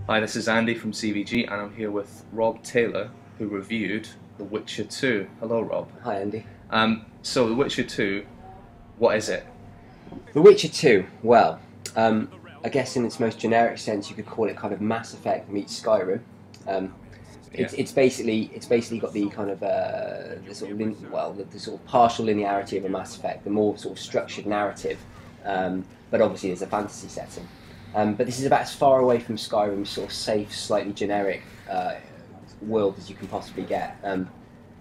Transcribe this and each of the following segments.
Hi, this is Andy from CVG, and I'm here with Rob Taylor, who reviewed The Witcher 2. Hello, Rob. Hi, Andy. So, The Witcher 2, what is it? The Witcher 2, well, I guess in its most generic sense, you could call it kind of Mass Effect meets Skyrim. It's basically got the kind of the sort of the sort of partial linearity of a Mass Effect, the more sort of structured narrative, but obviously there's a fantasy setting. But this is about as far away from Skyrim's sort of safe, slightly generic world as you can possibly get.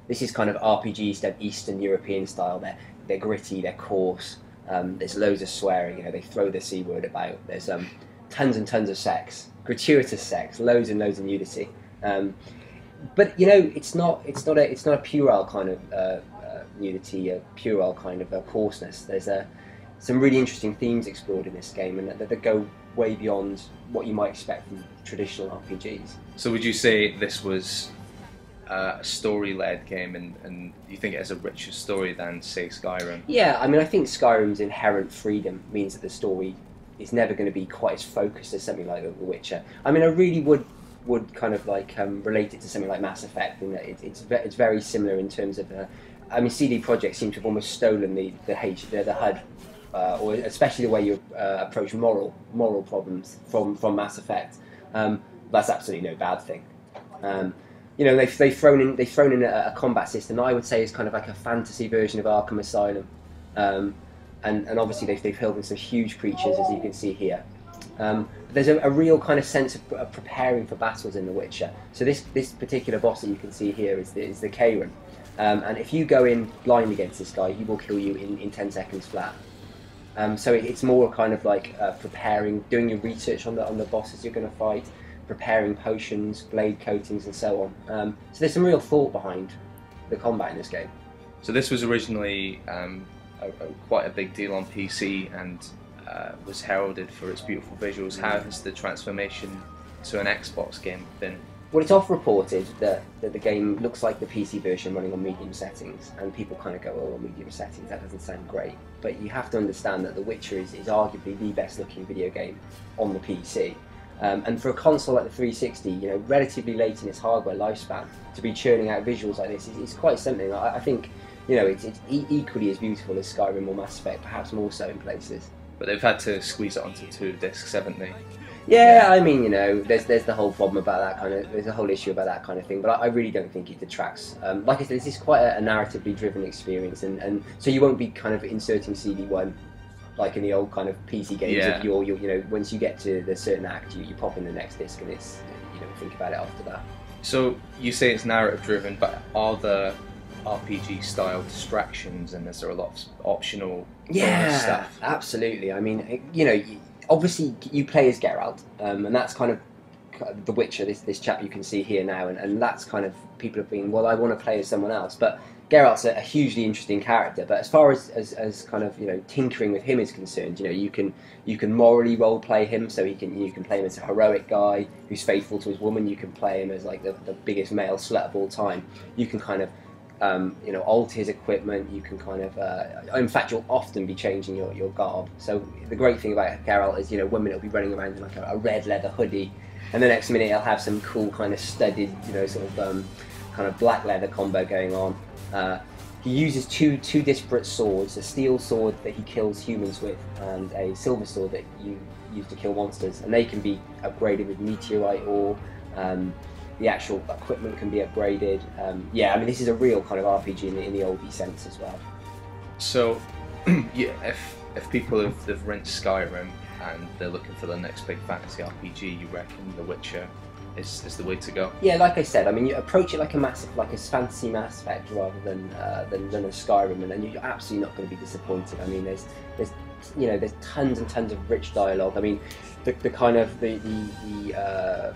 This is kind of RPG Eastern European style. They're gritty, they're coarse. There's loads of swearing. You know, they throw the C word about. There's tons and tons of sex, gratuitous sex, loads and loads of nudity. But you know, it's not a puerile kind of nudity, a puerile kind of coarseness. There's some really interesting themes explored in this game, and that go way beyond what you might expect from traditional RPGs. So would you say this was a story-led game, and you think it has a richer story than, say, Skyrim? Yeah, I mean, I think Skyrim's inherent freedom means that the story is never going to be quite as focused as something like The Witcher. I mean, I really would kind of like relate it to something like Mass Effect, in that it's very similar in terms of. I mean, CD Projekt seem to have almost stolen the HUD. Or especially the way you approach moral problems from Mass Effect. That's absolutely no bad thing. You know, they've thrown in a combat system that I would say is kind of like a fantasy version of Arkham Asylum, and obviously they've filled in some huge creatures, as you can see here. There's a real kind of sense of preparing for battles in The Witcher. So this particular boss that you can see here is the Karen, and if you go in blind against this guy, he will kill you in 10 seconds flat. So it's more kind of like preparing, doing your research on the bosses you're going to fight, preparing potions, blade coatings, and so on. So there's some real thought behind the combat in this game. So this was originally quite a big deal on PC, and was heralded for its beautiful visuals. How has the transformation to an Xbox game been? Well, it's oft reported that the game looks like the PC version running on medium settings, and people kind of go, oh, medium settings, that doesn't sound great. But you have to understand that The Witcher is arguably the best looking video game on the PC. And for a console like the 360, you know, relatively late in its hardware lifespan, to be churning out visuals like this is quite something. I think, you know, it's equally as beautiful as Skyrim or Mass Effect, perhaps more so in places. But they've had to squeeze it onto 2 discs, haven't they? Yeah, I mean, you know, there's the whole problem about that kind of, there's a whole issue about that kind of thing, but I really don't think it detracts. Like I said, this is quite a narratively driven experience, and so you won't be kind of inserting CD1 like in the old kind of PC games. Yeah. Of you know, once you get to the certain act, you pop in the next disc, and it's, you don't think about it after that. So you say it's narrative driven, but are there RPG style distractions, and is there a lot of optional stuff? Absolutely. I mean, you know, obviously you play as Geralt, and that's kind of The Witcher, this chap you can see here now, and that's kind of, people have been, well, I want to play as someone else, but Geralt's a hugely interesting character. But as far as kind of, you know, tinkering with him is concerned, you know, you can morally role play him, so you can play him as a heroic guy who's faithful to his woman. You can play him as like the biggest male slut of all time. You can kind of you know, alter his equipment. You can kind of, in fact, you'll often be changing your garb. So the great thing about Geralt is, you know, one minute he'll be running around in like a red leather hoodie, and the next minute he'll have some cool kind of studded, you know, sort of kind of black leather combo going on. He uses two disparate swords: a steel sword that he kills humans with, and a silver sword that you use to kill monsters, and they can be upgraded with meteorite ore. The actual equipment can be upgraded. Yeah, I mean, this is a real kind of RPG in the oldie sense as well. So, yeah, if people have rinsed Skyrim and they're looking for the next big fantasy RPG, you reckon The Witcher is the way to go? Yeah, like I said, I mean, you approach it like a fantasy Mass Effect rather than a Skyrim, and then you're absolutely not going to be disappointed. I mean, there's you know, there's tons and tons of rich dialogue. I mean, the kind of the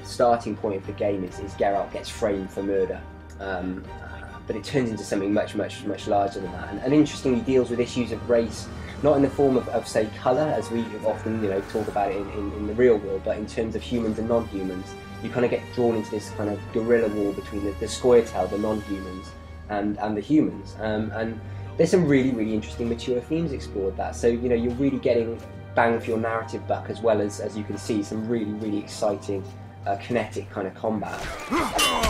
starting point of the game is Geralt gets framed for murder, but it turns into something much larger than that, and interestingly deals with issues of race, not in the form of say colour, as we often, you know, talk about it in the real world, but in terms of humans and non-humans. You kind of get drawn into this kind of guerrilla war between the Scoia'tael, the non-humans, and the humans, and there's some really interesting mature themes explored that. So, you know, you're really getting bang for your narrative buck, as well as you can see, some really exciting kinetic kind of combat.